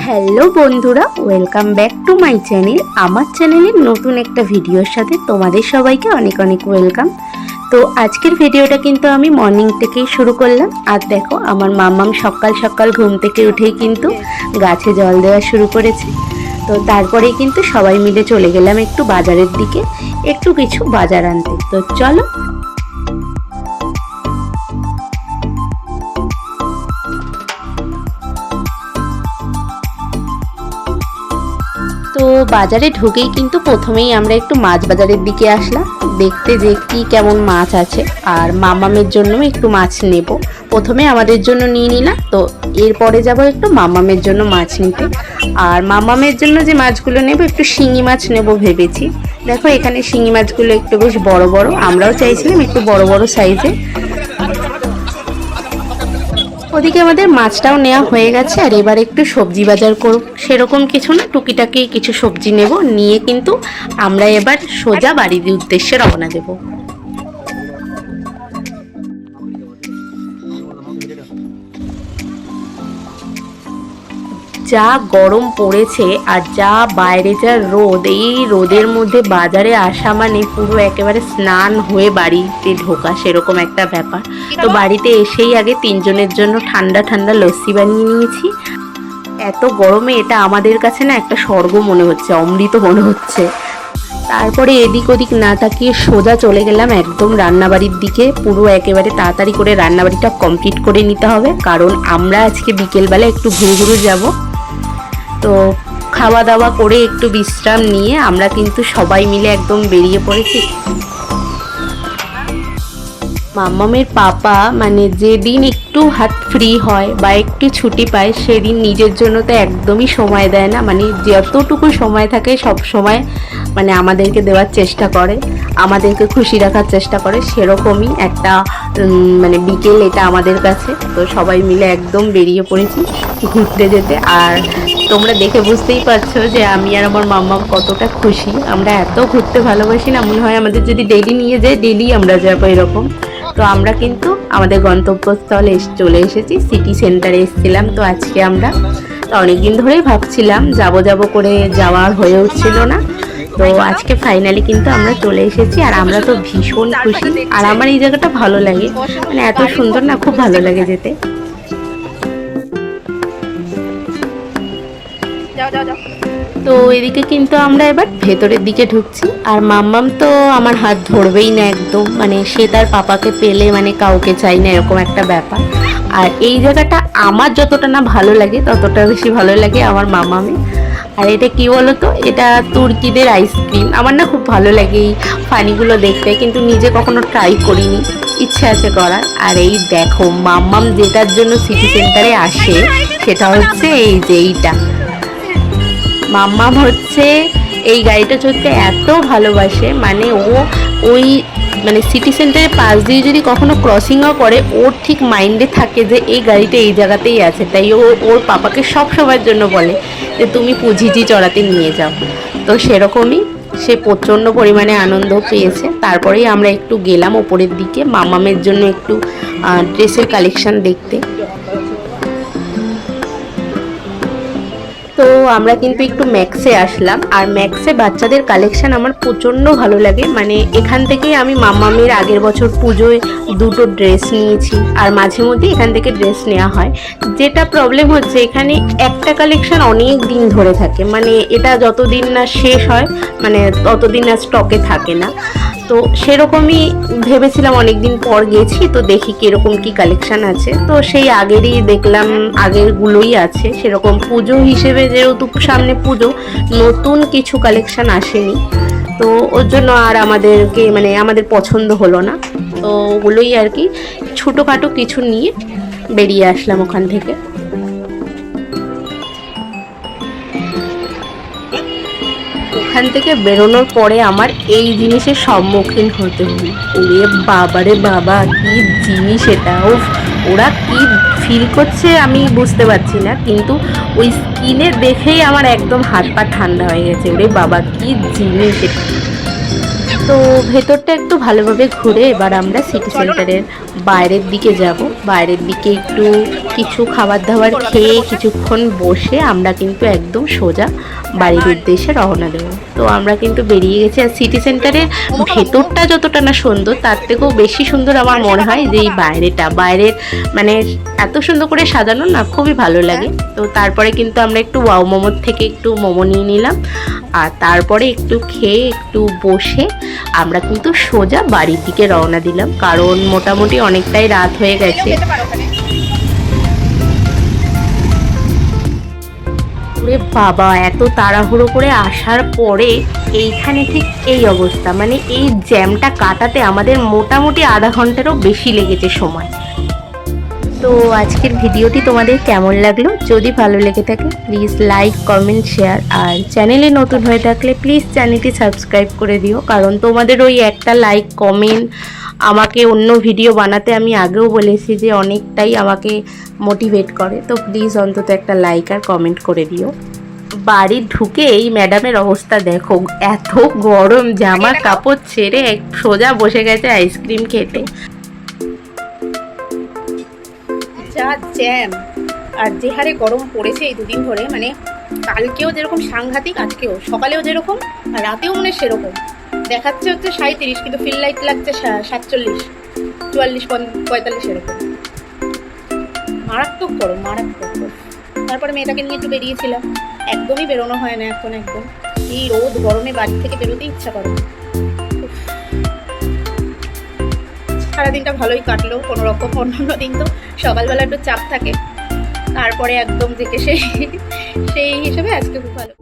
Hello বন্ধুরা, welcome back to my channel. আমার চ্যানেলের নতুন একটা ভিডিওর সাথে তোমাদের সবাইকে অনেক অনেক ওয়েলকাম। তো আজকের ভিডিওটা কিন্তু আমি মর্নিং থেকেই শুরু করলাম। আর দেখো আমার মাম্মাম সকাল সকাল ঘুম থেকে উঠেই কিন্তু গাছে জল দেওয়া শুরু করেছে। তো তারপরেই কিন্তু সবাই মিলে চলে গেলাম একটু বাজারের দিকে, একটু কিছু বাজার আনতে। তো চলো। তো বাজারে ঢুকেই কিন্তু প্রথমেই আমরা একটু মাছ বাজারের দিকে আসলাম, দেখতে যে কি কেমন মাছ আছে। আর মামামের জন্য একটু মাছ নেব। প্রথমে আমাদের জন্য নিয়ে নিলাম, তো এরপরে যাব একটু মামামের জন্য মাছ নিতে। আর মামামের জন্য যে মাছগুলো নেব, একটু শিঙি মাছ নেব ভেবেছি। দেখো এখানে শিঙি মাছগুলো একটু বেশ বড় বড়, আমরাও চাইছিলাম একটু বড় বড় সাইজে। ওদিকে আমাদের মাছটাও নেওয়া হয়ে গেছে। আর এবার একটু সবজি বাজার করব, সেরকম কিছু না, টুকিটাকি কিছু সবজি নেব, নিয়ে কিন্তু আমরা এবার সোজা বাড়ির উদ্দেশ্যে রওনা দেব। যা গরম পড়েছে আর যা বাইরে যা রোদ, এই রোদের মধ্যে বাজারে আসা মানে পুরো একেবারে স্নান হয়ে বাড়িতে ঢোকা, সেরকম একটা ব্যাপার। তো বাড়িতে এসেই আগে তিনজনের জন্য ঠান্ডা ঠান্ডা লস্যি বানিয়ে নিয়েছি। এত গরমে এটা আমাদের কাছে না একটা স্বর্গ মনে হচ্ছে, অমৃত মনে হচ্ছে। তারপরে এদিক ওদিক না তাকিয়ে সোজা চলে গেলাম একদম রান্নাবাড়ির দিকে। পুরো একেবারে তাড়াতাড়ি করে রান্নাবাড়িটা কমপ্লিট করে নিতে হবে, কারণ আমরা আজকে বিকেলবেলা একটু ঘুরে ঘুরে যাব। তো খাওয়া দাওয়া করে একটু বিশ্রাম নিয়ে আমরা কিন্তু সবাই মিলে একদম বেরিয়ে পড়েছি। মাম্মামের পাপা মানে যেদিন একটু হাত ফ্রি হয় বা একটু ছুটি পায়, সেদিন নিজের জন্য তো একদমই সময় দেয় না। মানে যতটুকু সময় থাকে সব সময় মানে আমাদেরকে দেওয়ার চেষ্টা করে, আমাদেরকে খুশি রাখার চেষ্টা করে। সেরকমই একটা মানে বিকেল এটা আমাদের কাছে। তো সবাই মিলে একদম বেরিয়ে পড়েছি ঘুরতে যেতে। আর তোমরা দেখে বুঝতেই পারছো যে আমি আর আমার মাম্মা কতটা খুশি। আমরা এত ঘুরতে ভালোবাসি না, মনে হয় আমাদের যদি ডেলি নিয়ে যাই ডেলি আমরা যাবো এরকম। তো আমরা কিন্তু আমাদের গন্তব্যস্থলে চলে এসেছি, সিটি সেন্টারে এসেছিলাম। তো আজকে আমরা অনেকদিন ধরেই ভাবছিলাম যাব করে যাওয়া হয়ে উঠছিল না। তো আজকে ফাইনালি কিন্তু আমরা চলে এসেছি। আর আমরা তো ভীষণ খুশি। আর আমার এই জায়গাটা ভালো লাগে, মানে এত সুন্দর না, খুব ভালো লাগে যেতে। তো এদিকে কিন্তু আমরা এবার ভেতরের দিকে ঢুকছি। আর মাম্মাম তো আমার হাত ধরবেই না একদম, মানে সে তার পাপাকে পেলে মানে কাউকে চাই না, এরকম একটা ব্যাপার। আর এই জায়গাটা আমার যতটা না ভালো লাগে ততটা বেশি ভালো লাগে আমার মামামে। আর এটা কি বলতো, এটা তুর্কিদের আইসক্রিম। আমার না খুব ভালো লাগে এই ফানিগুলো দেখতে, কিন্তু নিজে কখনো ট্রাই করিনি, ইচ্ছে আছে করার। আর এই দেখো মাম্মাম যেটার জন্য সিটি সেন্টারে আসে সেটা হচ্ছে এই যে এইটা। মাম্মাম হচ্ছে এই গাড়িটা চড়তে এত ভালোবাসে, মানে ও ওই মানে সিটি সেন্টারের পাশ দিয়ে যদি কখনো ক্রসিংও করে, ওর ঠিক মাইন্ডে থাকে যে এই গাড়িটা এই জায়গাতেই আছে। তাই ও ওর পাপাকে সব সময়ের জন্য বলে যে তুমি পুঝিজি চড়াতে নিয়ে যাও। তো সেরকমই সে প্রচণ্ড পরিমাণে আনন্দ পেয়েছে। তারপরেই আমরা একটু গেলাম ওপরের দিকে মাম্মামের জন্য একটু ড্রেসের কালেকশন দেখতে। তো আমরা কিন্তু একটু ম্যাক্সে আসলাম। আর ম্যাক্সে বাচ্চাদের কালেকশন আমার প্রচণ্ড ভালো লাগে। মানে এখান থেকেই আমি মাম্মামের আগের বছর পুজোয় দুটো ড্রেস নিয়েছি। আর মাঝে মধ্যে এখান থেকে ড্রেস নেওয়া হয়। যেটা প্রবলেম হচ্ছে, এখানে একটা কালেকশন অনেক দিন ধরে থাকে, মানে এটা যতদিন না শেষ হয় মানে ততদিন না স্টকে থাকে না। তো সেরকমই ভেবেছিলাম, অনেকদিন পর গেছি তো দেখি কিরকম কি কালেকশন আছে। তো সেই আগেরই দেখলাম, আগেরগুলোই আছে। সেরকম পুজো হিসেবে যেহেতু সামনে পুজো, নতুন কিছু কালেকশন আসেনি। তো ওর জন্য আর আমাদেরকে মানে আমাদের পছন্দ হলো না। তো ওগুলোই আর কি ছোটোখাটো কিছু নিয়ে বেরিয়ে আসলাম ওখান থেকে। ওখান থেকে বেরোনোর পরে আমার এই জিনিসের সম্মুখীন হতে হলো। ওরে বাবারে বাবা, কি জিনিস এটা! ওরা কি ফিল করছে আমি বুঝতে পারছি না, কিন্তু ওই স্কিনে দেখেই আমার একদম হাত পা ঠান্ডা হয়ে গেছে। ওরে বাবা, কি জিনিস এটা! তো ভেতরটা একটু ভালোভাবে ঘুরে এবার আমরা সিটি সেন্টারের বাইরের দিকে যাব। বাইরের দিকে একটু কিছু খাবার দাবার খেয়ে কিছুক্ষণ বসে আমরা কিন্তু একদম সোজা বাড়ির উদ্দেশ্যে রওনা দেবো। তো আমরা কিন্তু বেরিয়ে গেছি। আর সিটি সেন্টারের ভেতরটা যতটা না সুন্দর, তার থেকেও বেশি সুন্দর আমার মনে হয় যে এই বাইরের মানে এত সুন্দর করে সাজানো না, খুবই ভালো লাগে। তো তারপরে কিন্তু আমরা একটু ওয়াও মোমোর থেকে একটু মোমো নিয়ে নিলাম, আর তারপরে একটু খেয়ে একটু বসে আমরা কিন্তু সোজা বাড়ির দিকে রওনা দিলাম, কারণ মোটামুটি অনেকটাই রাত হয়ে গেছে। ওরে বাবা, এত তাড়াহুড়ো করে আসার পরে এইখানে ঠিক এই অবস্থা, মানে এই জ্যামটা কাটাতে আমাদের মোটামুটি আধা ঘন্টারও বেশি লেগেছে সময়। তো আজকের ভিডিওটি তোমাদের কেমন লাগলো? যদি ভালো লেগে থাকে প্লিজ লাইক, কমেন্ট, শেয়ার, আর চ্যানেলে নতুন হয়ে থাকলে প্লিজ চ্যানেলটি সাবস্ক্রাইব করে দিও, কারণ তোমাদের ওই একটা লাইক কমেন্ট আমাকে অন্য ভিডিও বানাতে, আমি আগেও বলেছি যে অনেকটাই আমাকে মোটিভেট করে। তো প্লিজ অন্তত একটা লাইক আর কমেন্ট করে দিও। বাড়ি ঢুকে এই ম্যাডামের অবস্থা দেখো, এত গরম, জামা কাপড় ছেড়ে সোজা বসে গেছে আইসক্রিম খেতে। যা জ্যাম আর যে হারে গরম পড়েছে এই দুদিন ধরে, মানে কালকেও যেরকম সাংঘাতিক, আজকেও সকালেও যেরকম, আর রাতেও মনে সেরকম দেখাচ্ছে হচ্ছে 37, কিন্তু ফিল লাইট লাগছে 47, 44, 45 এরকম। মারাত্মক গরম, মারাত্মক। তারপরে মেয়েটাকে নিয়ে একটু বেরিয়েছিলাম, একদমই বেরোনো হয় না এখন, একদম এই রোদ গরমে বাড়ি থেকে বেরোতে ইচ্ছা করে। সারাদিনটা ভালোই কাটলো কোনো রকম। অন্যান্য দিন তো সকালবেলা একটু চাপ থাকে, তারপরে একদম থেকে সেই হিসেবে আজকে খুব ভালো।